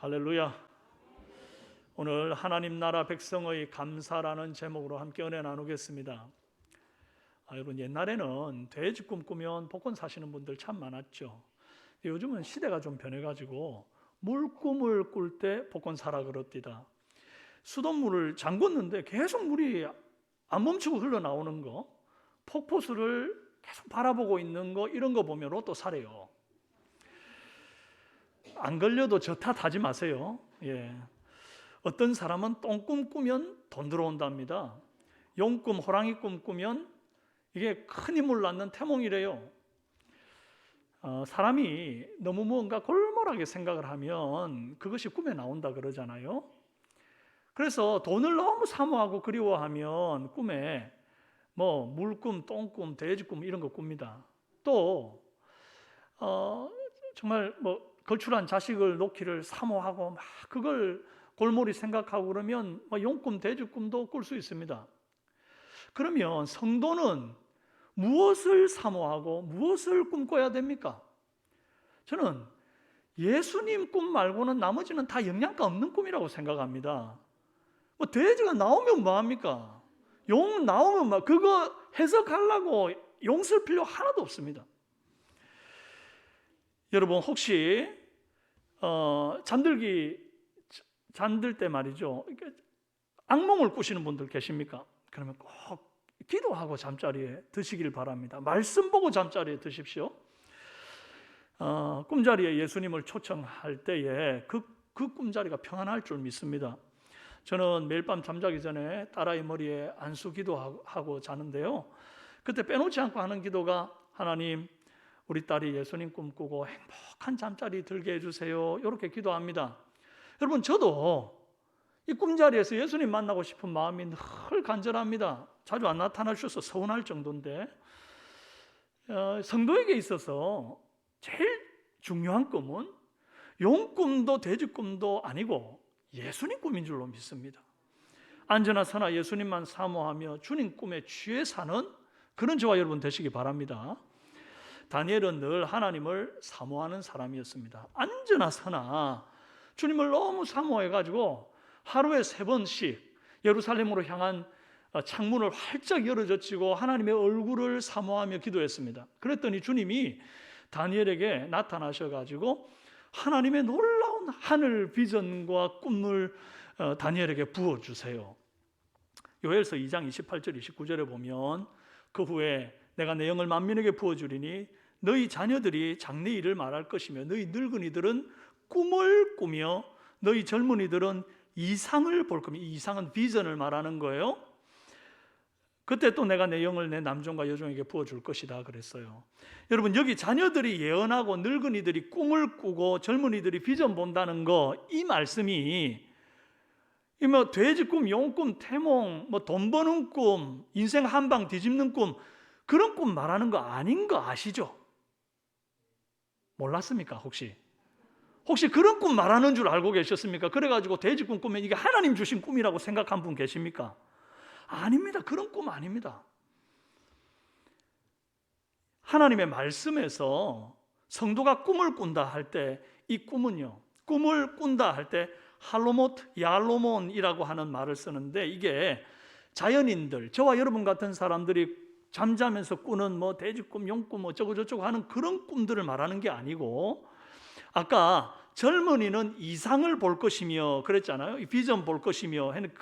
할렐루야. 오늘 하나님 나라 백성의 감사라는 제목으로 함께 은혜 나누겠습니다. 여러분, 옛날에는 돼지 꿈꾸면 복권 사시는 분들 참 많았죠. 요즘은 시대가 좀 변해가지고 물꿈을 꿀 때 복권 사라 그럽디다. 수돗물을 잠궜는데 계속 물이 안 멈추고 흘러나오는 거, 폭포수를 계속 바라보고 있는 거, 이런 거 보면 로또 사래요. 안 걸려도 저 탓하지 마세요. 어떤 사람은 똥꿈 꾸면 돈 들어온답니다. 용꿈, 호랑이 꿈 꾸면 이게 큰 힘을 낳는 태몽이래요. 사람이 너무 뭔가 골몰하게 생각을 하면 그것이 꿈에 나온다 그러잖아요. 그래서 돈을 너무 사모하고 그리워하면 꿈에 뭐 물꿈, 똥꿈, 돼지꿈 이런 거 꿉니다. 또 정말 뭐 걸출한 자식을 놓기를 사모하고 막 그걸 골몰이 생각하고 그러면 용꿈, 돼지꿈도 꿀 수 있습니다. 그러면 성도는 무엇을 사모하고 무엇을 꿈꿔야 됩니까? 저는 예수님 꿈 말고는 나머지는 다 영양가 없는 꿈이라고 생각합니다. 돼지가 나오면 뭐합니까? 용 나오면 그거 해석하려고 용 쓸 필요 하나도 없습니다. 여러분, 혹시 잠들 때 말이죠, 악몽을 꾸시는 분들 계십니까? 그러면 꼭 기도하고 잠자리에 드시길 바랍니다. 말씀 보고 잠자리에 드십시오. 꿈자리에 예수님을 초청할 때에 그 꿈자리가 평안할 줄 믿습니다. 저는 매일 밤 잠자기 전에 딸아이 머리에 안수 기도하고 자는데요, 그때 빼놓지 않고 하는 기도가 하나님, 우리 딸이 예수님 꿈꾸고 행복한 잠자리 들게 해주세요, 이렇게 기도합니다. 여러분, 저도 이 꿈자리에서 예수님 만나고 싶은 마음이 늘 간절합니다. 자주 안 나타나셔서 서운할 정도인데, 성도에게 있어서 제일 중요한 꿈은 용꿈도 돼지꿈도 아니고 예수님 꿈인 줄로 믿습니다. 안전하 서나 예수님만 사모하며 주님 꿈에 취해 사는 그런 저와 여러분 되시기 바랍니다. 다니엘은 늘 하나님을 사모하는 사람이었습니다. 안전하 서나 주님을 너무 사모해가지고 하루에 3번씩 예루살렘으로 향한 창문을 활짝 열어젖히고 하나님의 얼굴을 사모하며 기도했습니다. 그랬더니 주님이 다니엘에게 나타나셔가지고 하나님의 놀라운 하늘 비전과 꿈을 다니엘에게 부어주세요. 요엘서 2장 28절 29절에 보면 그 후에 내가 내 영을 만민에게 부어주리니 너희 자녀들이 장래 일을 말할 것이며 너희 늙은이들은 꿈을 꾸며 너희 젊은이들은 이상을 볼 겁니다. 이상은 비전을 말하는 거예요. 그때 또 내가 내 영을 내 남종과 여종에게 부어줄 것이다 그랬어요. 여러분, 여기 자녀들이 예언하고 늙은이들이 꿈을 꾸고 젊은이들이 비전 본다는 거, 이 말씀이 돼지 꿈, 용 꿈, 태몽, 돈 버는 꿈, 인생 한방 뒤집는 꿈, 그런 꿈 말하는 거 아닌 거 아시죠? 몰랐습니까? 혹시 그런 꿈 말하는 줄 알고 계셨습니까? 그래가지고 돼지 꿈 꾸면 이게 하나님 주신 꿈이라고 생각한 분 계십니까? 아닙니다. 그런 꿈 아닙니다. 하나님의 말씀에서 성도가 꿈을 꾼다 할 때 이 꿈은요, 꿈을 꾼다 할 때 할로모트, 야로몬이라고 하는 말을 쓰는데, 이게 자연인들, 저와 여러분 같은 사람들이 잠자면서 꾸는 돼지꿈, 용꿈 어쩌고 저쩌고 하는 그런 꿈들을 말하는 게 아니고, 아까 젊은이는 이상을 볼 것이며 그랬잖아요. 비전 볼 것이며 하는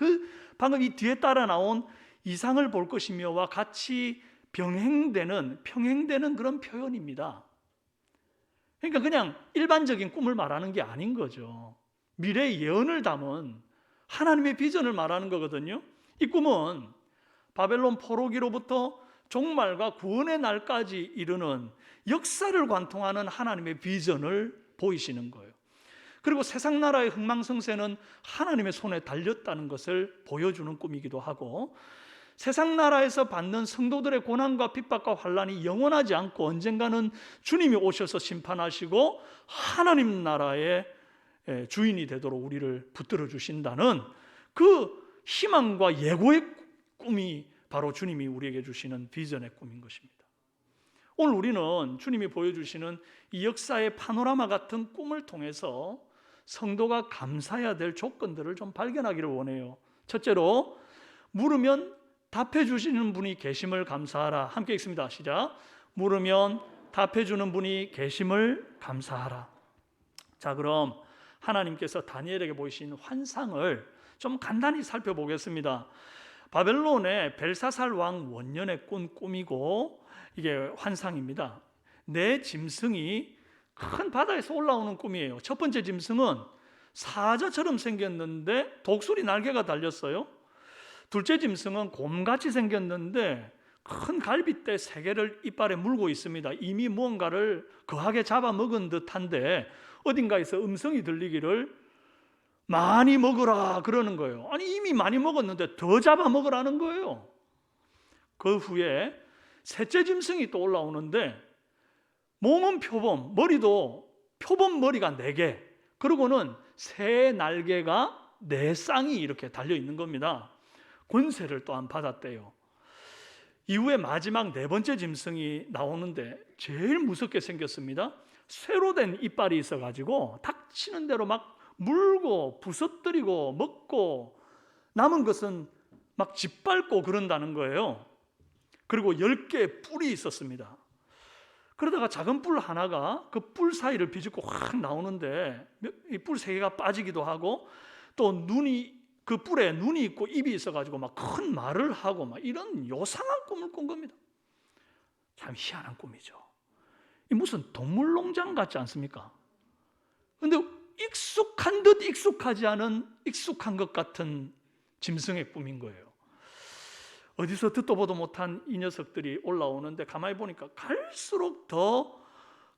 방금 이 뒤에 따라 나온 이상을 볼 것이며와 같이 평행되는 그런 표현입니다. 그러니까 그냥 일반적인 꿈을 말하는 게 아닌 거죠. 미래의 예언을 담은 하나님의 비전을 말하는 거거든요. 이 꿈은 바벨론 포로기로부터 종말과 구원의 날까지 이르는 역사를 관통하는 하나님의 비전을 보이시는 거예요. 그리고 세상 나라의 흥망성쇠는 하나님의 손에 달렸다는 것을 보여주는 꿈이기도 하고, 세상 나라에서 받는 성도들의 고난과 핍박과 환난이 영원하지 않고 언젠가는 주님이 오셔서 심판하시고 하나님 나라의 주인이 되도록 우리를 붙들어 주신다는 그 희망과 예고의 꿈이 바로 주님이 우리에게 주시는 비전의 꿈인 것입니다. 오늘 우리는 주님이 보여주시는 이 역사의 파노라마 같은 꿈을 통해서 성도가 감사해야 될 조건들을 좀 발견하기를 원해요. 첫째로, 물으면 답해 주시는 분이 계심을 감사하라. 함께 읽습니다. 시작. 물으면 답해 주는 분이 계심을 감사하라. 자, 그럼 하나님께서 다니엘에게 보이신 환상을 좀 간단히 살펴보겠습니다. 바벨론의 벨사살 왕 원년에 꾼 꿈이고, 이게 환상입니다. 네 짐승이 큰 바다에서 올라오는 꿈이에요. 첫 번째 짐승은 사자처럼 생겼는데 독수리 날개가 달렸어요. 둘째 짐승은 곰같이 생겼는데 큰 갈빗대 3개를 이빨에 물고 있습니다. 이미 무언가를 거하게 잡아먹은 듯한데 어딘가에서 음성이 들리기를 많이 먹으라 그러는 거예요. 아니, 이미 많이 먹었는데 더 잡아먹으라는 거예요. 그 후에 셋째 짐승이 또 올라오는데 몸은 표범, 머리도 표범 머리가 4개, 그리고는 새 날개가 4쌍이 이렇게 달려있는 겁니다. 권세를 또한 받았대요. 이후에 마지막 4번째 짐승이 나오는데 제일 무섭게 생겼습니다. 쇠로 된 이빨이 있어가지고 닥치는 대로 막 물고 부서뜨리고 먹고 남은 것은 막 짓밟고 그런다는 거예요. 그리고 10개의 뿔이 있었습니다. 그러다가 작은 뿔 하나가 그 뿔 사이를 비집고 확 나오는데 이 뿔 3개가 빠지기도 하고, 또 그 뿔에 눈이 있고 입이 있어가지고 막 큰 말을 하고 막 이런 요상한 꿈을 꾼 겁니다. 참 희한한 꿈이죠. 이 무슨 동물농장 같지 않습니까? 근데 익숙한 듯 익숙하지 않은 익숙한 것 같은 짐승의 꿈인 거예요. 어디서 듣도 보도 못한 이 녀석들이 올라오는데 가만히 보니까 갈수록 더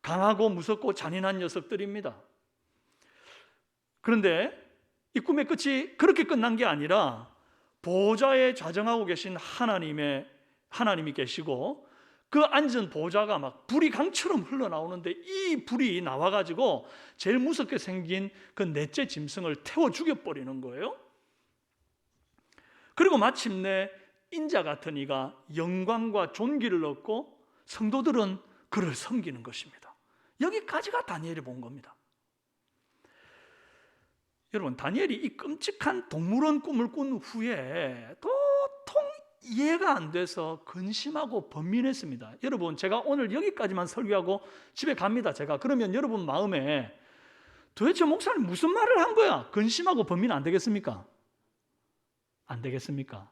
강하고 무섭고 잔인한 녀석들입니다. 그런데 이 꿈의 끝이 그렇게 끝난 게 아니라 보좌에 좌정하고 계신 하나님이 계시고 그 앉은 보좌가 막 불이 강처럼 흘러나오는데 이 불이 나와가지고 제일 무섭게 생긴 그 넷째 짐승을 태워 죽여버리는 거예요. 그리고 마침내 인자 같은 이가 영광과 존귀를 얻고 성도들은 그를 섬기는 것입니다. 여기까지가 다니엘이 본 겁니다. 여러분, 다니엘이 이 끔찍한 동물원 꿈을 꾼 후에 도통 이해가 안 돼서 근심하고 번민했습니다. 여러분, 제가 오늘 여기까지만 설교하고 집에 갑니다. 그러면 여러분 마음에 도대체 목사님 무슨 말을 한 거야? 근심하고 번민 안 되겠습니까? 안 되겠습니까?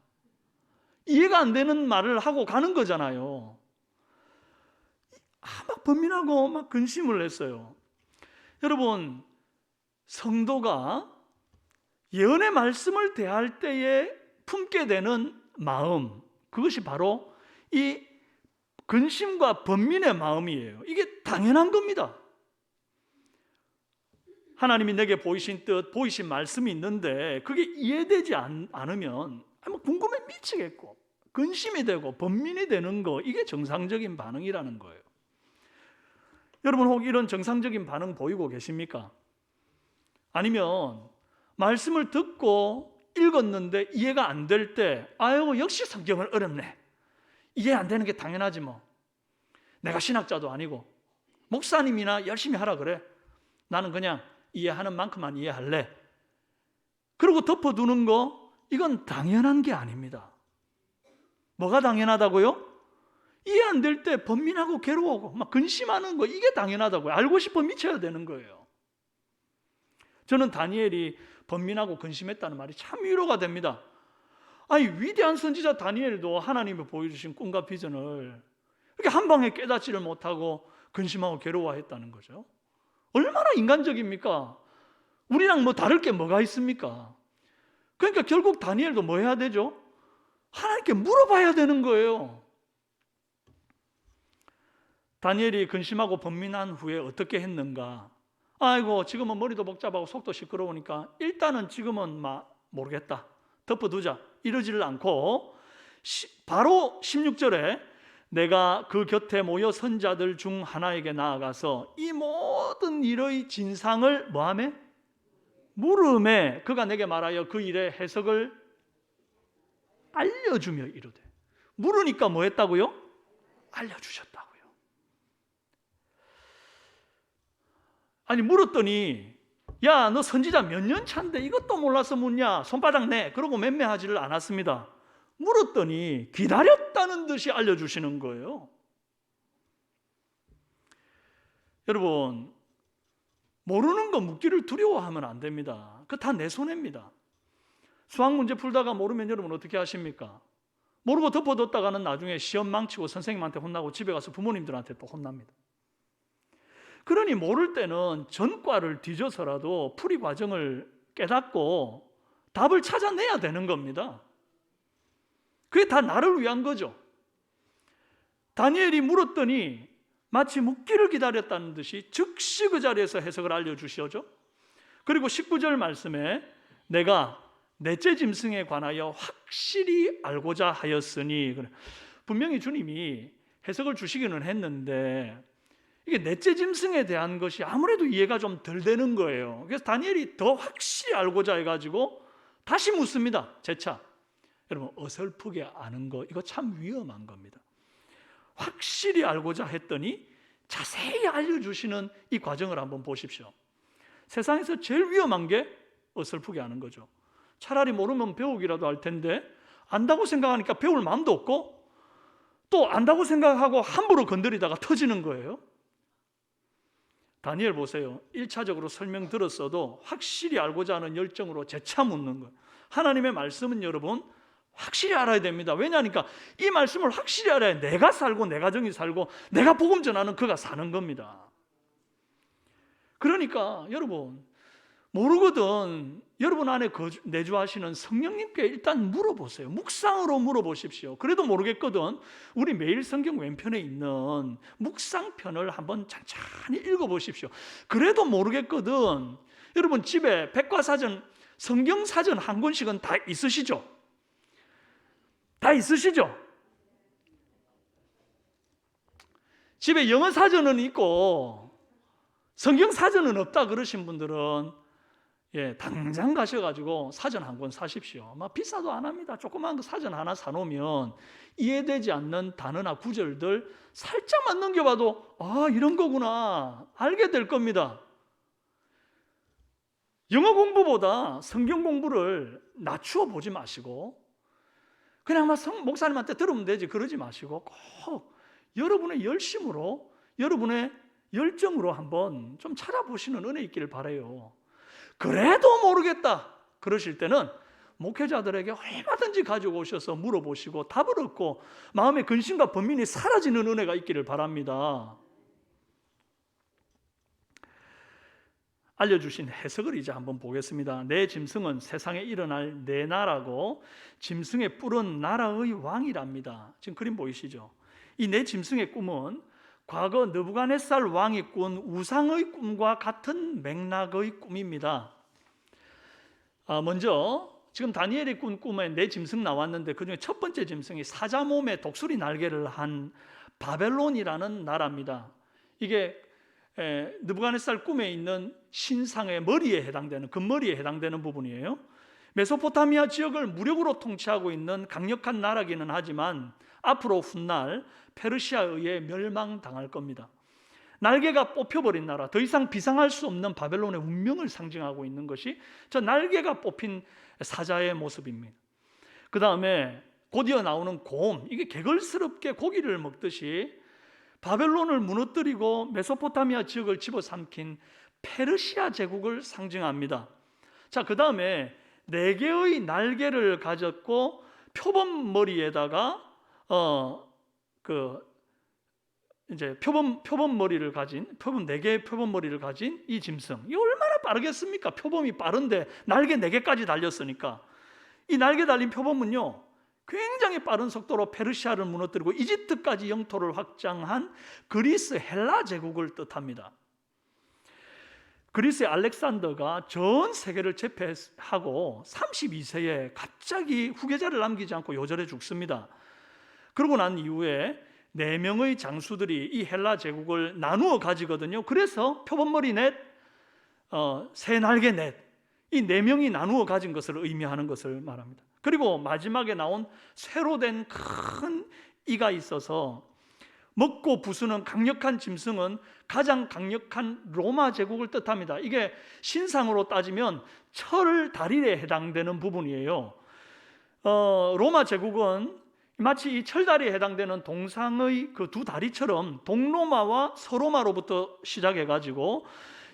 이해가 안 되는 말을 하고 가는 거잖아요. 막 번민하고 막 근심을 했어요. 여러분, 성도가 예언의 말씀을 대할 때에 품게 되는 마음, 그것이 바로 이 근심과 번민의 마음이에요. 이게 당연한 겁니다. 하나님이 내게 보이신 뜻, 보이신 말씀이 있는데 그게 이해되지 않으면 궁금해 미치겠고 근심이 되고 번민이 되는 거, 이게 정상적인 반응이라는 거예요. 여러분, 혹 이런 정상적인 반응 보이고 계십니까? 아니면 말씀을 듣고 읽었는데 이해가 안 될 때 아유, 역시 성경은 어렵네, 이해 안 되는 게 당연하지 뭐, 내가 신학자도 아니고 목사님이나 열심히 하라 그래, 나는 그냥 이해하는 만큼만 이해할래, 그리고 덮어두는 거, 이건 당연한 게 아닙니다. 뭐가 당연하다고요? 이해 안 될 때 번민하고 괴로워하고 막 근심하는 거, 이게 당연하다고요. 알고 싶어 미쳐야 되는 거예요. 저는 다니엘이 번민하고 근심했다는 말이 참 위로가 됩니다. 아니, 위대한 선지자 다니엘도 하나님이 보여주신 꿈과 비전을 이렇게 한 방에 깨닫지를 못하고 근심하고 괴로워했다는 거죠. 얼마나 인간적입니까? 우리랑 뭐 다를 게 뭐가 있습니까? 그러니까 결국 다니엘도 뭐 해야 되죠? 하나님께 물어봐야 되는 거예요. 다니엘이 근심하고 번민한 후에 어떻게 했는가? 아이고, 지금은 머리도 복잡하고 속도 시끄러우니까 일단은 지금은 모르겠다, 덮어두자, 이러지를 않고 바로 16절에 내가 그 곁에 모여 선자들 중 하나에게 나아가서 이 모든 일의 진상을 뭐하매? 물음에 그가 내게 말하여 그 일의 해석을 알려주며 이르되. 물으니까 뭐 했다고요? 알려주셨다고요. 아니, 물었더니 야, 너 선지자 몇 년 차인데 이것도 몰라서 묻냐? 손바닥 내. 그러고 맴매하지를 않았습니다. 물었더니 기다렸다는 듯이 알려주시는 거예요. 여러분, 모르는 거 묻기를 두려워하면 안 됩니다. 그거 다 내 손해입니다. 수학 문제 풀다가 모르면 여러분 어떻게 하십니까? 모르고 덮어뒀다가는 나중에 시험 망치고 선생님한테 혼나고 집에 가서 부모님들한테 또 혼납니다. 그러니 모를 때는 전과를 뒤져서라도 풀이 과정을 깨닫고 답을 찾아내야 되는 겁니다. 그게 다 나를 위한 거죠. 다니엘이 물었더니 마치 묻기를 기다렸다는 듯이 즉시 그 자리에서 해석을 알려주시오죠. 그리고 19절 말씀에 내가 넷째 짐승에 관하여 확실히 알고자 하였으니, 분명히 주님이 해석을 주시기는 했는데 이게 넷째 짐승에 대한 것이 아무래도 이해가 좀 덜 되는 거예요. 그래서 다니엘이 더 확실히 알고자 해가지고 다시 묻습니다. 재차. 여러분, 어설프게 아는 거 이거 참 위험한 겁니다. 확실히 알고자 했더니 자세히 알려주시는 이 과정을 한번 보십시오. 세상에서 제일 위험한 게 어설프게 아는 거죠. 차라리 모르면 배우기라도 할 텐데 안다고 생각하니까 배울 마음도 없고 또 안다고 생각하고 함부로 건드리다가 터지는 거예요. 다니엘 보세요. 1차적으로 설명 들었어도 확실히 알고자 하는 열정으로 재차 묻는 거예요. 하나님의 말씀은 여러분 확실히 알아야 됩니다. 왜냐하니까 이 말씀을 확실히 알아야 내가 살고 내 가정이 살고 내가 복음 전하는 그가 사는 겁니다. 그러니까 여러분 모르거든 여러분 안에 내주하시는 성령님께 일단 물어보세요. 묵상으로 물어보십시오. 그래도 모르겠거든 우리 매일 성경 왼편에 있는 묵상편을 한번 찬찬히 읽어보십시오. 그래도 모르겠거든 여러분 집에 백과사전 성경사전 한 권씩은 다 있으시죠? 다 있으시죠? 집에 영어사전은 있고 성경사전은 없다 그러신 분들은 당장 가셔가지고 사전 한 권 사십시오. 막 비싸도 안 합니다. 조그만 거 사전 하나 사놓으면 이해되지 않는 단어나 구절들 살짝만 넘겨봐도 아 이런 거구나 알게 될 겁니다. 영어 공부보다 성경 공부를 낮추어 보지 마시고 그냥 막 목사님한테 들으면 되지 그러지 마시고 꼭 여러분의 열심으로 여러분의 열정으로 한번 좀 찾아보시는 은혜 있기를 바라요. 그래도 모르겠다 그러실 때는 목회자들에게 얼마든지 가지고 오셔서 물어보시고 답을 얻고 마음의 근심과 번민이 사라지는 은혜가 있기를 바랍니다. 알려주신 해석을 이제 한번 보겠습니다. 내 짐승은 세상에 일어날 내 나라고 짐승의 뿔은 나라의 왕이랍니다. 지금 그림 보이시죠? 이 내 짐승의 꿈은 과거 느부갓네살 왕이 꾼 우상의 꿈과 같은 맥락의 꿈입니다. 먼저 지금 다니엘이 꾼 꿈에 내 짐승 나왔는데 그중에 첫 번째 짐승이 사자 몸에 독수리 날개를 한 바벨론이라는 나라입니다. 이게 느부갓네살 꿈에 있는 신상의 머리에 해당되는 금머리에 해당되는 부분이에요. 메소포타미아 지역을 무력으로 통치하고 있는 강력한 나라기는 하지만 앞으로 훗날 페르시아에 의해 멸망당할 겁니다. 날개가 뽑혀버린 나라, 더 이상 비상할 수 없는 바벨론의 운명을 상징하고 있는 것이 저 날개가 뽑힌 사자의 모습입니다. 그 다음에 곧이어 나오는 곰, 이게 개걸스럽게 고기를 먹듯이 바벨론을 무너뜨리고 메소포타미아 지역을 집어삼킨 페르시아 제국을 상징합니다. 자, 그 다음에 4개의 날개를 가졌고 표범머리에다가 이제 표범머리를 가진 4개의 표범머리를 가진 이 짐승. 이 얼마나 빠르겠습니까? 표범이 빠른데 날개 4개까지 달렸으니까. 이 날개 달린 표범은요 굉장히 빠른 속도로 페르시아를 무너뜨리고 이집트까지 영토를 확장한 그리스 헬라 제국을 뜻합니다. 그리스의 알렉산더가 전 세계를 제패하고 32세에 갑자기 후계자를 남기지 않고 요절해 죽습니다. 그러고 난 이후에 4명의 장수들이 이 헬라 제국을 나누어 가지거든요. 그래서 표범머리 넷, 새 날개 넷, 이 4명이 나누어 가진 것을 의미하는 것을 말합니다. 그리고 마지막에 나온 쇠로 된 큰 이가 있어서 먹고 부수는 강력한 짐승은 가장 강력한 로마 제국을 뜻합니다. 이게 신상으로 따지면 철 다리에 해당되는 부분이에요. 로마 제국은 마치 이 철다리에 해당되는 동상의 그 두 다리처럼 동로마와 서로마로부터 시작해가지고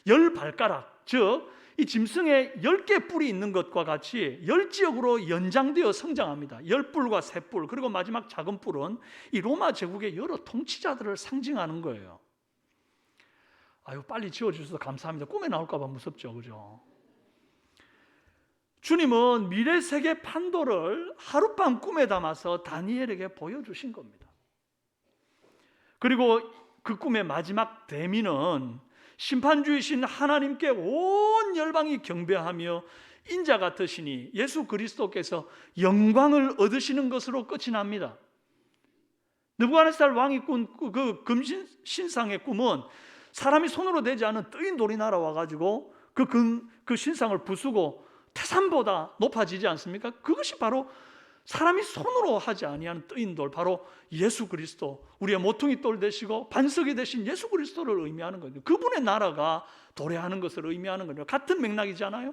10발가락, 즉 이 짐승의 10개 뿔이 있는 것과 같이 10지역으로 연장되어 성장합니다. 10뿔과 3뿔, 그리고 마지막 작은 뿔은 이 로마 제국의 여러 통치자들을 상징하는 거예요. 아유, 빨리 지어주셔서 감사합니다. 꿈에 나올까 봐 무섭죠, 그죠? 주님은 미래 세계 판도를 하룻밤 꿈에 담아서 다니엘에게 보여주신 겁니다. 그리고 그 꿈의 마지막 대미는 심판주이신 하나님께 온 열방이 경배하며 인자 같으시니 예수 그리스도께서 영광을 얻으시는 것으로 끝이 납니다. 느부갓네살 왕이 꾼 그 금신상의 꿈은 사람이 손으로 되지 않은 뜨인 돌이 날아와가지고 그 신상을 부수고 태산보다 높아지지 않습니까? 그것이 바로 사람이 손으로 하지 아니하는 뜨인 돌, 바로 예수 그리스도, 우리의 모퉁이 돌 되시고 반석이 되신 예수 그리스도를 의미하는 거죠. 그분의 나라가 도래하는 것을 의미하는 거죠. 같은 맥락이잖아요.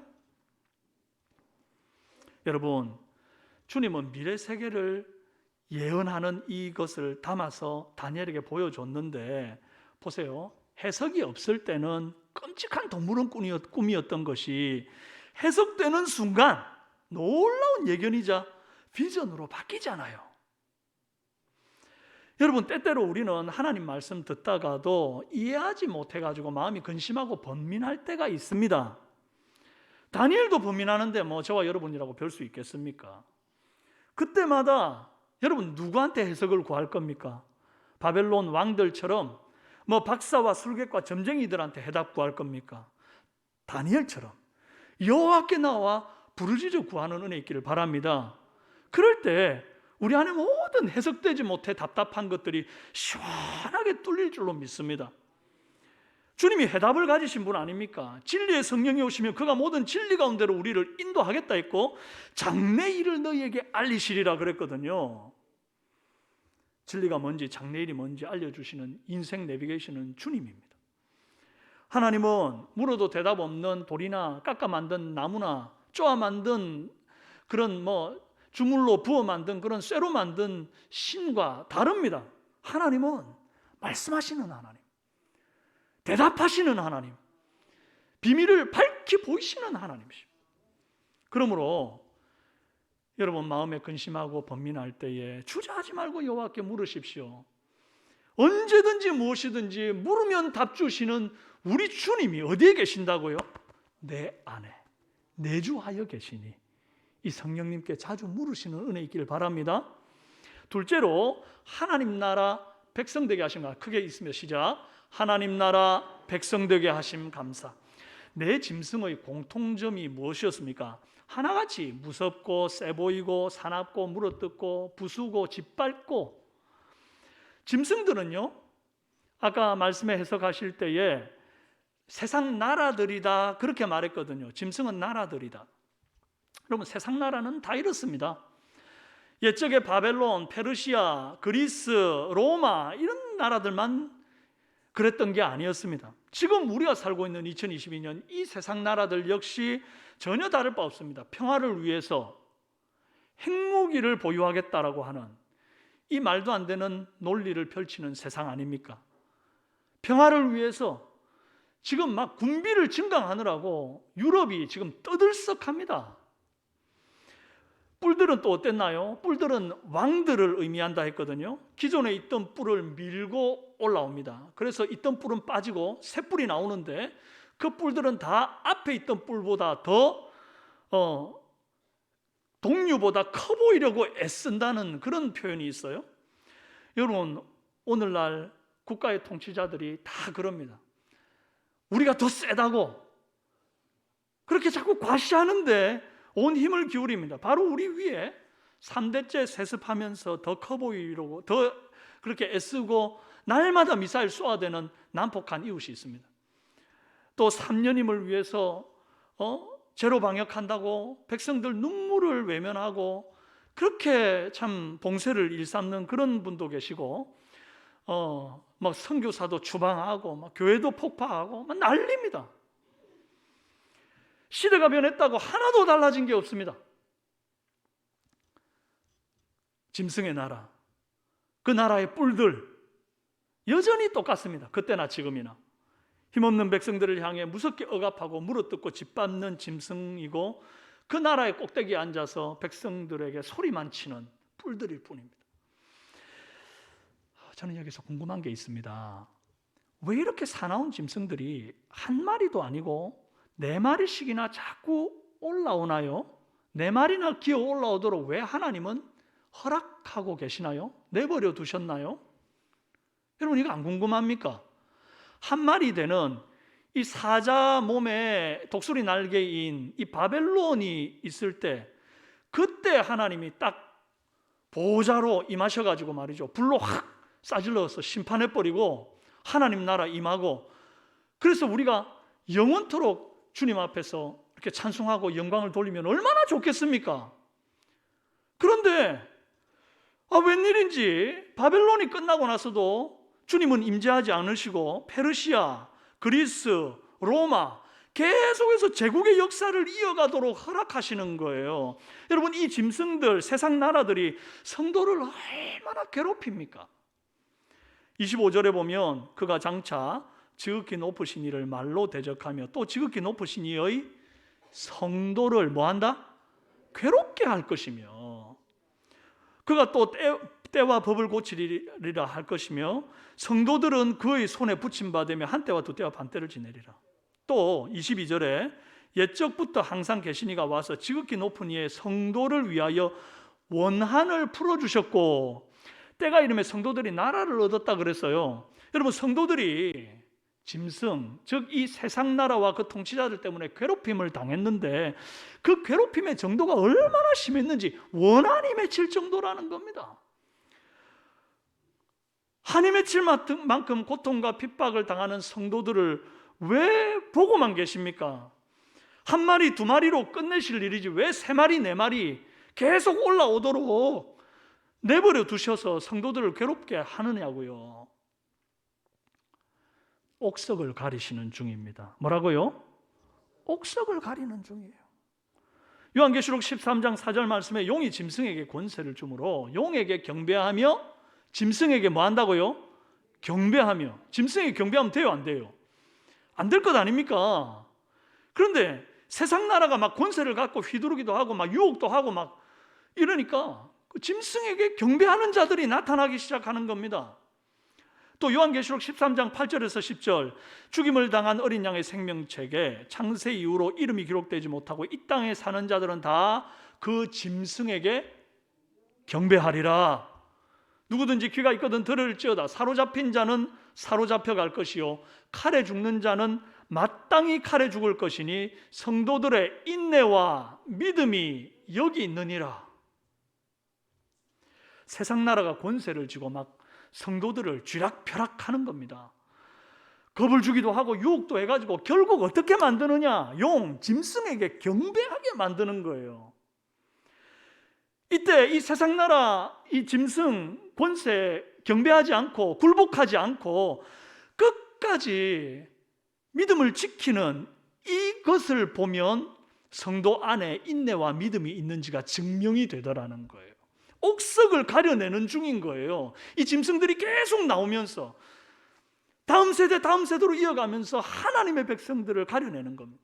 여러분, 주님은 미래 세계를 예언하는 이것을 담아서 다니엘에게 보여줬는데, 보세요, 해석이 없을 때는 끔찍한 동물원 꿈이었던 것이 해석되는 순간 놀라운 예견이자 비전으로 바뀌잖아요. 여러분, 때때로 우리는 하나님 말씀 듣다가도 이해하지 못해가지고 마음이 근심하고 번민할 때가 있습니다. 다니엘도 번민하는데 뭐 저와 여러분이라고 별 수 있겠습니까? 그때마다 여러분 누구한테 해석을 구할 겁니까? 바벨론 왕들처럼 뭐 박사와 술객과 점쟁이들한테 해답 구할 겁니까? 다니엘처럼 여호와께 나와 부르짖어 구하는 은혜 있기를 바랍니다. 그럴 때 우리 안에 모든 해석되지 못해 답답한 것들이 시원하게 뚫릴 줄로 믿습니다. 주님이 해답을 가지신 분 아닙니까? 진리의 성령이 오시면 그가 모든 진리 가운데로 우리를 인도하겠다 했고 장래일을 너희에게 알리시리라 그랬거든요. 진리가 뭔지 장래일이 뭔지 알려주시는 인생 내비게이션은 주님입니다. 하나님은 물어도 대답 없는 돌이나 깎아 만든 나무나 쪼아 만든 그런 주물로 부어 만든 그런 쇠로 만든 신과 다릅니다. 하나님은 말씀하시는 하나님, 대답하시는 하나님, 비밀을 밝히 보이시는 하나님이십니다. 그러므로 여러분 마음에 근심하고 번민할 때에 주저하지 말고 여호와께 물으십시오. 언제든지 무엇이든지 물으면 답 주시는 우리 주님이 어디에 계신다고요? 내 안에 내주하여 계시니 이 성령님께 자주 물으시는 은혜 있기를 바랍니다. 둘째로 하나님 나라 백성 되게 하심 감사. 크게 있으며 시작. 하나님 나라 백성 되게 하심 감사. 내 짐승의 공통점이 무엇이었습니까? 하나같이 무섭고 세 보이고 사납고 물어뜯고 부수고 짓밟고. 짐승들은요, 아까 말씀에 해석하실 때에 세상 나라들이다 그렇게 말했거든요. 짐승은 나라들이다. 여러분, 세상 나라는 다 이렇습니다. 옛적에 바벨론, 페르시아, 그리스, 로마 이런 나라들만 그랬던 게 아니었습니다. 지금 우리가 살고 있는 2022년 이 세상 나라들 역시 전혀 다를 바 없습니다. 평화를 위해서 핵무기를 보유하겠다라고 하는 이 말도 안 되는 논리를 펼치는 세상 아닙니까? 평화를 위해서 지금 막 군비를 증강하느라고 유럽이 지금 떠들썩합니다. 뿔들은 또 어땠나요? 뿔들은 왕들을 의미한다 했거든요. 기존에 있던 뿔을 밀고 올라옵니다. 그래서 있던 뿔은 빠지고 새 뿔이 나오는데 그 뿔들은 다 앞에 있던 뿔보다 더 동류보다 커 보이려고 애쓴다는 그런 표현이 있어요. 여러분, 오늘날 국가의 통치자들이 다 그럽니다. 우리가 더 세다고 그렇게 자꾸 과시하는데 온 힘을 기울입니다. 바로 우리 위에 3대째 세습하면서 더 커 보이려고 더 그렇게 애쓰고 날마다 미사일 쏘아대는 난폭한 이웃이 있습니다. 또 3년임을 위해서 제로 방역한다고 백성들 눈물을 외면하고 그렇게 참 봉쇄를 일삼는 그런 분도 계시고 막 선교사도 추방하고 막 교회도 폭파하고 막 난립니다. 시대가 변했다고 하나도 달라진 게 없습니다. 짐승의 나라, 그 나라의 뿔들 여전히 똑같습니다. 그때나 지금이나. 힘없는 백성들을 향해 무섭게 억압하고 물어뜯고 짓밟는 짐승이고, 그 나라의 꼭대기에 앉아서 백성들에게 소리만 치는 뿔들일 뿐입니다. 저는 여기서 궁금한 게 있습니다. 왜 이렇게 사나운 짐승들이 한 마리도 아니고 4마리씩이나 자꾸 올라오나요? 4마리나 기어 올라오도록 왜 하나님은 허락하고 계시나요? 내버려 두셨나요? 여러분, 이거 안 궁금합니까? 한 마리 되는 이 사자 몸에 독수리 날개인 이 바벨론이 있을 때, 그때 하나님이 딱 보호자로 임하셔가지고 말이죠, 불로 확 싸질러서 심판해버리고 하나님 나라 임하고, 그래서 우리가 영원토록 주님 앞에서 이렇게 찬송하고 영광을 돌리면 얼마나 좋겠습니까? 그런데 웬일인지 바벨론이 끝나고 나서도 주님은 임재하지 않으시고 페르시아, 그리스, 로마 계속해서 제국의 역사를 이어가도록 허락하시는 거예요. 여러분, 이 짐승들, 세상 나라들이 성도를 얼마나 괴롭힙니까? 25절에 보면 그가 장차 지극히 높으신 이를 말로 대적하며 또 지극히 높으신 이의 성도를 뭐한다? 괴롭게 할 것이며, 그가 또 때와 법을 고치리라 할 것이며, 성도들은 그의 손에 붙임받으며 한 때와 두 때와 반 때를 지내리라. 또 22절에 옛적부터 항상 계신 이가 와서 지극히 높은 이의 성도를 위하여 원한을 풀어주셨고, 때가 이르면 성도들이 나라를 얻었다 그랬어요. 여러분, 성도들이 짐승, 즉 이 세상 나라와 그 통치자들 때문에 괴롭힘을 당했는데, 그 괴롭힘의 정도가 얼마나 심했는지 원한이 맺힐 정도라는 겁니다. 한이 맺힐 만큼 고통과 핍박을 당하는 성도들을 왜 보고만 계십니까? 한 마리, 두 마리로 끝내실 일이지 왜 3마리, 4마리 계속 올라오도록 내버려 두셔서 성도들을 괴롭게 하느냐고요. 옥석을 가리시는 중입니다. 뭐라고요? 옥석을 가리는 중이에요. 요한계시록 13장 4절 말씀에 용이 짐승에게 권세를 주므로 용에게 경배하며, 짐승에게 뭐 한다고요? 경배하며. 짐승에게 경배하면 돼요, 안 돼요? 안 될 것 아닙니까? 그런데 세상 나라가 막 권세를 갖고 휘두르기도 하고 막 유혹도 하고 막 이러니까 그 짐승에게 경배하는 자들이 나타나기 시작하는 겁니다. 또 요한계시록 13장 8절에서 10절, 죽임을 당한 어린 양의 생명책에 창세 이후로 이름이 기록되지 못하고 이 땅에 사는 자들은 다 그 짐승에게 경배하리라. 누구든지 귀가 있거든 들을지어다. 사로잡힌 자는 사로잡혀 갈 것이요 칼에 죽는 자는 마땅히 칼에 죽을 것이니 성도들의 인내와 믿음이 여기 있느니라. 세상 나라가 권세를 쥐고 막 성도들을 쥐락펴락하는 겁니다. 겁을 주기도 하고 유혹도 해가지고 결국 어떻게 만드느냐? 용, 짐승에게 경배하게 만드는 거예요. 이때 이 세상 나라, 이 짐승 권세 경배하지 않고 굴복하지 않고 끝까지 믿음을 지키는 이것을 보면 성도 안에 인내와 믿음이 있는지가 증명이 되더라는 거예요. 옥석을 가려내는 중인 거예요. 이 짐승들이 계속 나오면서 다음 세대로 이어가면서 하나님의 백성들을 가려내는 겁니다.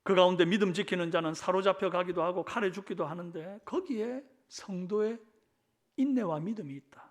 그 가운데 믿음 지키는 자는 사로잡혀 가기도 하고 칼에 죽기도 하는데, 거기에 성도의 인내와 믿음이 있다.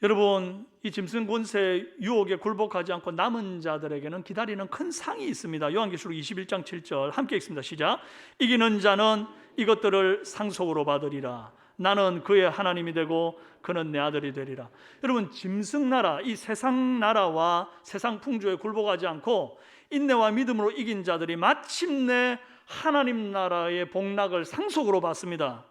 여러분, 이 짐승 권세 유혹에 굴복하지 않고 남은 자들에게는 기다리는 큰 상이 있습니다. 요한계시록 21장 7절 함께 읽습니다. 시작. 이기는 자는 이것들을 상속으로 받으리라. 나는 그의 하나님이 되고 그는 내 아들이 되리라. 여러분, 짐승 나라, 이 세상 나라와 세상 풍조에 굴복하지 않고 인내와 믿음으로 이긴 자들이 마침내 하나님 나라의 복락을 상속으로 받습니다.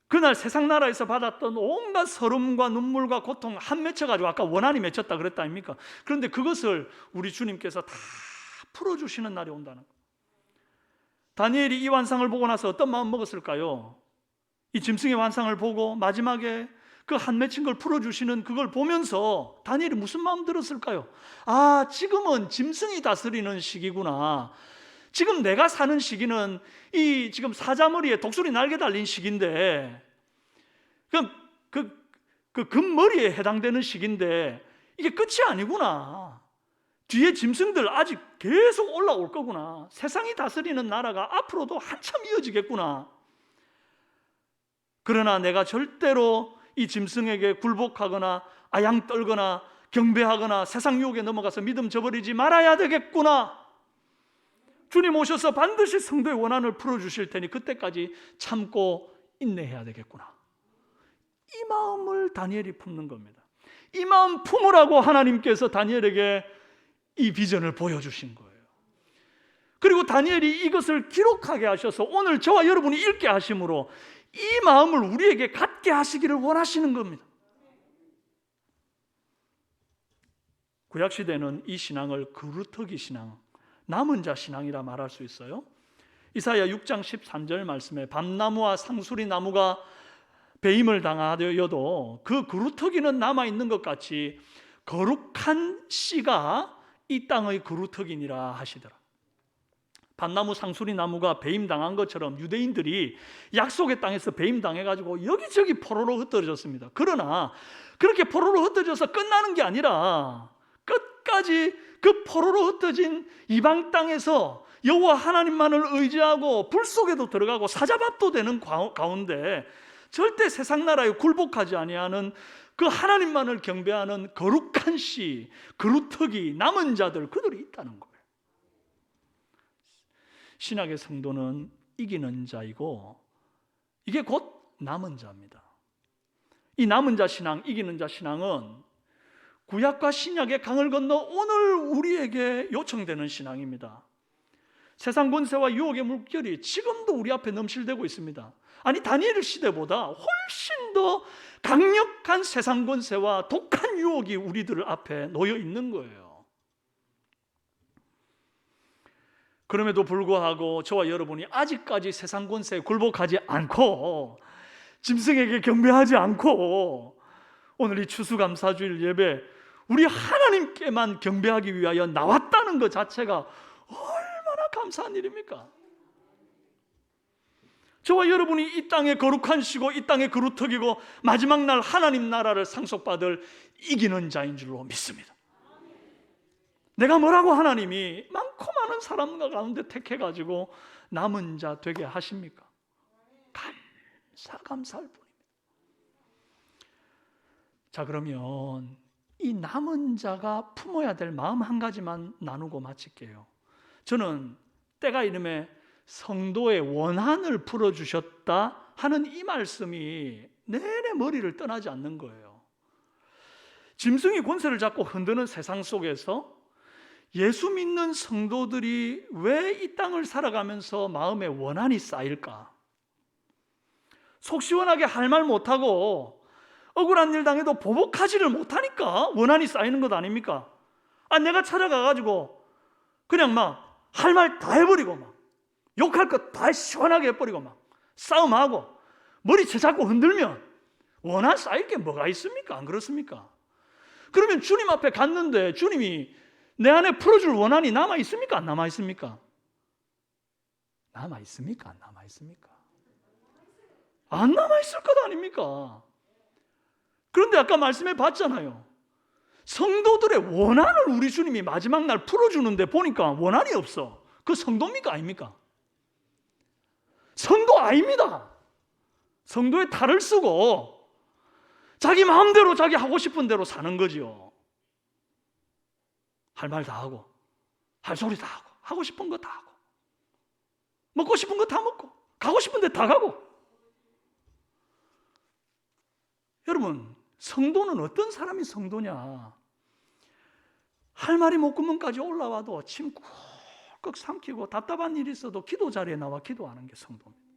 그날 세상 나라에서 받았던 온갖 서름과 눈물과 고통 한 맺혀가지고, 아까 원한이 맺혔다 그랬다 아닙니까? 그런데 그것을 우리 주님께서 다 풀어주시는 날이 온다는 거예요. 다니엘이 이 환상을 보고 나서 어떤 마음 먹었을까요? 이 짐승의 환상을 보고 마지막에 그 한 맺힌 걸 풀어주시는 그걸 보면서 다니엘이 무슨 마음 들었을까요? 아, 지금은 짐승이 다스리는 시기구나. 지금 내가 사는 시기는 이 지금 사자머리에 독수리 날개 달린 시기인데, 그 금머리에 해당되는 시기인데 이게 끝이 아니구나. 뒤에 짐승들 아직 계속 올라올 거구나. 세상이 다스리는 나라가 앞으로도 한참 이어지겠구나. 그러나 내가 절대로 이 짐승에게 굴복하거나 아양 떨거나 경배하거나 세상 유혹에 넘어가서 믿음 저버리지 말아야 되겠구나. 주님 오셔서 반드시 성도의 원한을 풀어주실 테니 그때까지 참고 인내해야 되겠구나. 이 마음을 다니엘이 품는 겁니다. 이 마음 품으라고 하나님께서 다니엘에게 이 비전을 보여주신 거예요. 그리고 다니엘이 이것을 기록하게 하셔서 오늘 저와 여러분이 읽게 하심으로 이 마음을 우리에게 갖게 하시기를 원하시는 겁니다. 구약시대는 이 신앙을 그루터기 신앙, 남은 자 신앙이라 말할 수 있어요. 이사야 6장 13절 말씀에 밤나무와 상수리 나무가 배임을 당하여도 그 그루터기는 남아있는 것 같이 거룩한 씨가 이 땅의 그루터기니라 하시더라. 밤나무 상수리 나무가 배임당한 것처럼 유대인들이 약속의 땅에서 배임당해가지고 여기저기 포로로 흩어졌습니다. 그러나 그렇게 포로로 흩어져서 끝나는 게 아니라 끝까지 그 포로로 흩어진 이방 땅에서 여호와 하나님만을 의지하고 불 속에도 들어가고 사자밥도 되는 가운데 절대 세상 나라에 굴복하지 아니하는 그 하나님만을 경배하는 거룩한 씨, 그루터기, 남은 자들, 그들이 있다는 거예요. 신약의 성도는 이기는 자이고 이게 곧 남은 자입니다. 이 남은 자 신앙, 이기는 자 신앙은 구약과 신약의 강을 건너 오늘 우리에게 요청되는 신앙입니다. 세상 권세와 유혹의 물결이 지금도 우리 앞에 넘실대고 있습니다. 아니, 다니엘 시대보다 훨씬 더 강력한 세상 권세와 독한 유혹이 우리들 앞에 놓여 있는 거예요. 그럼에도 불구하고 저와 여러분이 아직까지 세상 권세에 굴복하지 않고 짐승에게 경배하지 않고 오늘 이 추수감사주일 예배 우리 하나님께만 경배하기 위하여 나왔다는 것 자체가 얼마나 감사한 일입니까? 저와 여러분이 이 땅의 거룩한 시고 이 땅의 그루터기고 마지막 날 하나님 나라를 상속받을 이기는 자인 줄로 믿습니다. 내가 뭐라고 하나님이 많고 많은 사람 가운데 택해가지고 남은 자 되게 하십니까? 감사할 뿐입니다. 자, 그러면 이 남은 자가 품어야 될 마음 한 가지만 나누고 마칠게요. 저는 때가 이름에 성도의 원한을 풀어주셨다 하는 이 말씀이 내내 머리를 떠나지 않는 거예요. 짐승이 권세를 잡고 흔드는 세상 속에서 예수 믿는 성도들이 왜 이 땅을 살아가면서 마음에 원한이 쌓일까? 속 시원하게 할 말 못하고 억울한 일 당해도 보복하지를 못하니까 원한이 쌓이는 것 아닙니까? 내가 찾아가가지고 그냥 막 할 말 다 해버리고 막 욕할 것 다 시원하게 해버리고 막 싸움하고 머리채 잡고 흔들면 원한 쌓일 게 뭐가 있습니까? 안 그렇습니까? 그러면 주님 앞에 갔는데 주님이 내 안에 풀어줄 원한이 남아있습니까? 안 남아있습니까? 남아있습니까? 안 남아있습니까? 안 남아있을 것 아닙니까? 그런데 아까 말씀해 봤잖아요. 성도들의 원한을 우리 주님이 마지막 날 풀어주는데 보니까 원한이 없어. 그 성도입니까? 아닙니까? 성도 아닙니다. 성도의 탈을 쓰고 자기 마음대로 자기 하고 싶은 대로 사는 거지요. 할 말 다 하고 할 소리 다 하고 하고 싶은 거 다 하고 먹고 싶은 거 다 먹고 가고 싶은 데 다 가고. 여러분, 성도는 어떤 사람이 성도냐? 할 말이 목구멍까지 올라와도 침 꾹꾹 삼키고 답답한 일이 있어도 기도 자리에 나와 기도하는 게 성도입니다.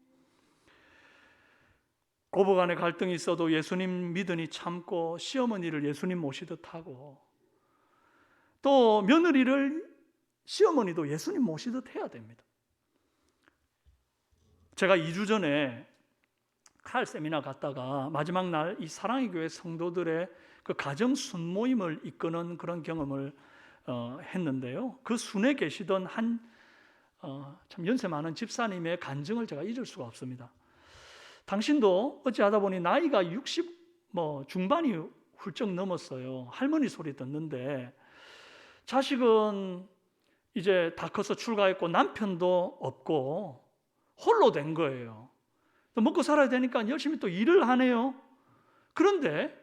고부 간에 갈등이 있어도 예수님 믿으니 참고 시어머니를 예수님 모시듯 하고 또 며느리를 시어머니도 예수님 모시듯 해야 됩니다. 제가 2주 전에 칼 세미나 갔다가 마지막 날 이 사랑의 교회 성도들의 그 가정 순모임을 이끄는 그런 경험을 했는데요. 그 순에 계시던 참 연세 많은 집사님의 간증을 제가 잊을 수가 없습니다. 당신도 어찌하다 보니 나이가 60 중반이 훌쩍 넘었어요. 할머니 소리 듣는데 자식은 이제 다 커서 출가했고 남편도 없고 홀로 된 거예요. 먹고 살아야 되니까 열심히 또 일을 하네요. 그런데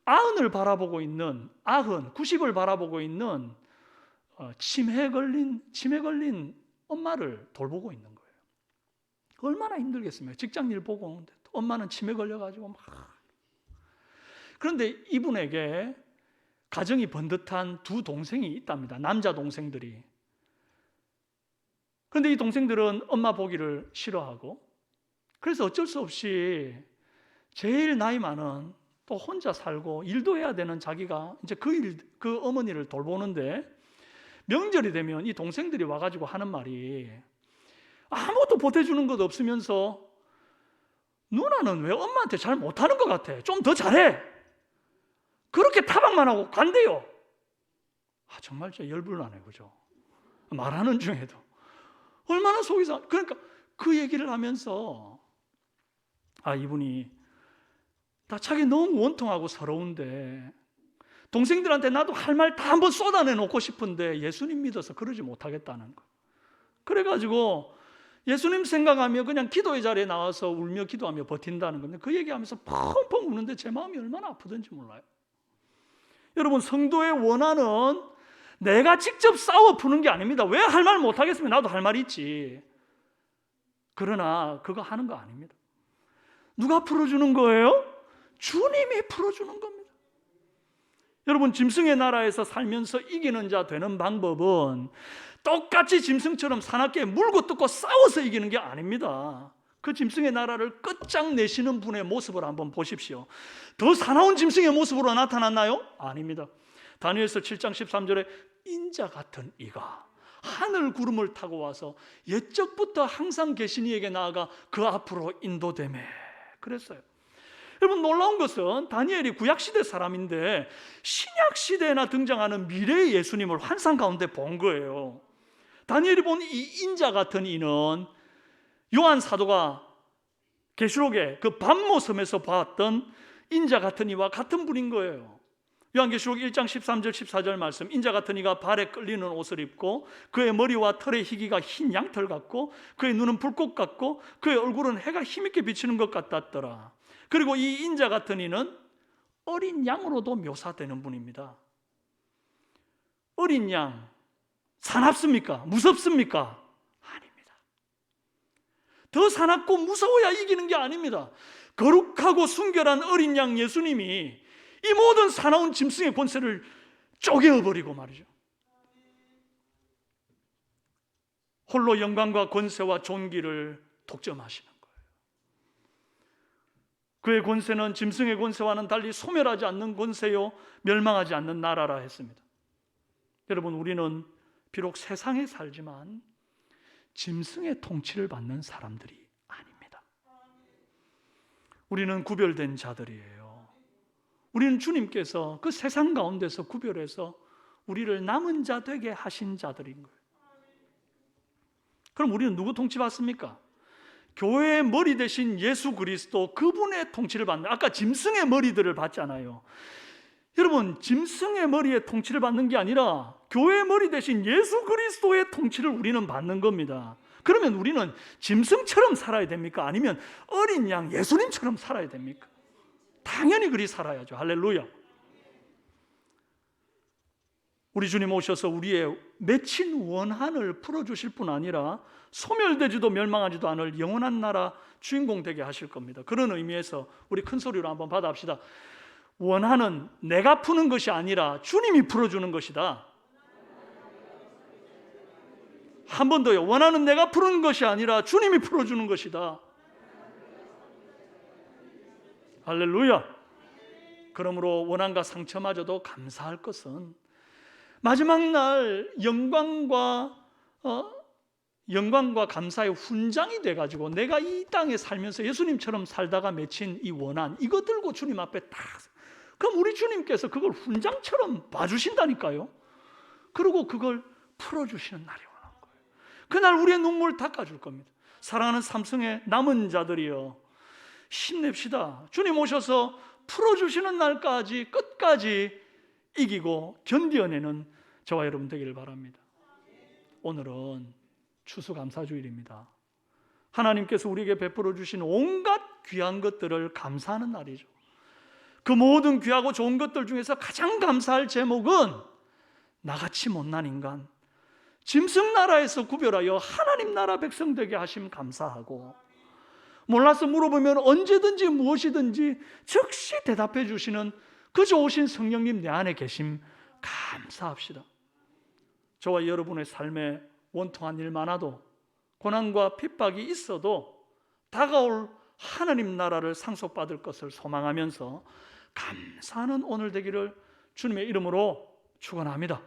90을 바라보고 있는 90을 바라보고 있는 치매 걸린 엄마를 돌보고 있는 거예요. 얼마나 힘들겠습니까? 직장 일 보고 오는데 엄마는 치매 걸려가지고 막. 그런데 이분에게 가정이 번듯한 두 동생이 있답니다. 남자 동생들이. 그런데 이 동생들은 엄마 보기를 싫어하고, 그래서 어쩔 수 없이 제일 나이 많은 또 혼자 살고 일도 해야 되는 자기가 이제 그 어머니를 돌보는데, 명절이 되면 이 동생들이 와가지고 하는 말이 아무것도 보태주는 것 없으면서 누나는 왜 엄마한테 잘 못하는 것 같아? 좀 더 잘해. 그렇게 타박만 하고 간대요. 정말 진짜 열불나네, 그죠? 말하는 중에도 얼마나 속이 상. 그러니까 그 얘기를 하면서 이분이 나 자기 너무 원통하고 서러운데 동생들한테 나도 할 말 다 한번 쏟아내놓고 싶은데 예수님 믿어서 그러지 못하겠다는 거. 그래가지고 예수님 생각하며 그냥 기도의 자리에 나와서 울며 기도하며 버틴다는 건데, 그 얘기하면서 펑펑 우는데 제 마음이 얼마나 아프던지 몰라요. 여러분, 성도의 원한은 내가 직접 싸워 푸는 게 아닙니다. 왜 할 말 못하겠으면 나도 할 말이 있지. 그러나 그거 하는 거 아닙니다. 누가 풀어주는 거예요? 주님이 풀어주는 겁니다. 여러분, 짐승의 나라에서 살면서 이기는 자 되는 방법은 똑같이 짐승처럼 사납게 물고 뜯고 싸워서 이기는 게 아닙니다. 그 짐승의 나라를 끝장내시는 분의 모습을 한번 보십시오. 더 사나운 짐승의 모습으로 나타났나요? 아닙니다. 다니엘서 7장 13절에 인자 같은 이가 하늘 구름을 타고 와서 옛적부터 항상 계신 이에게 나아가 그 앞으로 인도되매 그랬어요. 여러분, 놀라운 것은 다니엘이 구약시대 사람인데 신약시대에나 등장하는 미래의 예수님을 환상 가운데 본 거예요. 다니엘이 본 이 인자 같은 이는 요한 사도가 계시록의 그 밤모섬에서 봤던 인자 같은 이와 같은 분인 거예요. 요한계시록 1장 13절 14절 말씀, 인자 같은 이가 발에 끌리는 옷을 입고 그의 머리와 털의 희기가 흰 양털 같고 그의 눈은 불꽃 같고 그의 얼굴은 해가 힘있게 비치는 것 같았더라. 그리고 이 인자 같은 이는 어린 양으로도 묘사되는 분입니다. 어린 양, 사납습니까? 무섭습니까? 아닙니다. 더 사납고 무서워야 이기는 게 아닙니다. 거룩하고 순결한 어린 양 예수님이 이 모든 사나운 짐승의 권세를 쪼개어버리고 말이죠. 홀로 영광과 권세와 존귀를 독점하시는 거예요. 그의 권세는 짐승의 권세와는 달리 소멸하지 않는 권세요 멸망하지 않는 나라라 했습니다. 여러분, 우리는 비록 세상에 살지만 짐승의 통치를 받는 사람들이 아닙니다. 우리는 구별된 자들이에요. 우리는 주님께서 그 세상 가운데서 구별해서 우리를 남은 자 되게 하신 자들인 거예요. 그럼 우리는 누구 통치받습니까? 교회의 머리 대신 예수 그리스도, 그분의 통치를 받는, 아까 짐승의 머리들을 받잖아요. 여러분, 짐승의 머리에 통치를 받는 게 아니라 교회의 머리 대신 예수 그리스도의 통치를 우리는 받는 겁니다. 그러면 우리는 짐승처럼 살아야 됩니까? 아니면 어린 양 예수님처럼 살아야 됩니까? 당연히 그리 살아야죠. 할렐루야. 우리 주님 오셔서 우리의 맺힌 원한을 풀어주실 뿐 아니라 소멸되지도 멸망하지도 않을 영원한 나라 주인공 되게 하실 겁니다. 그런 의미에서 우리 큰 소리로 한번 받아합시다. 원한은 내가 푸는 것이 아니라 주님이 풀어주는 것이다. 한 번 더요. 원한은 내가 푸는 것이 아니라 주님이 풀어주는 것이다. 할렐루야. 그러므로 원한과 상처마저도 감사할 것은 마지막 날 영광과 영광과 감사의 훈장이 돼가지고 내가 이 땅에 살면서 예수님처럼 살다가 맺힌 이 원한, 이거 들고 주님 앞에 딱, 그럼 우리 주님께서 그걸 훈장처럼 봐주신다니까요. 그리고 그걸 풀어주시는 날이 오는 거예요. 그날 우리의 눈물 닦아줄 겁니다. 사랑하는 삼성의 남은 자들이여, 힘냅시다. 주님 오셔서 풀어주시는 날까지 끝까지 이기고 견뎌내는 저와 여러분 되기를 바랍니다. 오늘은 추수감사주일입니다. 하나님께서 우리에게 베풀어 주신 온갖 귀한 것들을 감사하는 날이죠. 그 모든 귀하고 좋은 것들 중에서 가장 감사할 제목은 나같이 못난 인간, 짐승 나라에서 구별하여 하나님 나라 백성 되게 하심 감사하고, 몰라서 물어보면 언제든지 무엇이든지 즉시 대답해 주시는 그 좋으신 성령님 내 안에 계심 감사합시다. 저와 여러분의 삶에 원통한 일 많아도, 고난과 핍박이 있어도 다가올 하나님 나라를 상속받을 것을 소망하면서 감사하는 오늘 되기를 주님의 이름으로 축원합니다.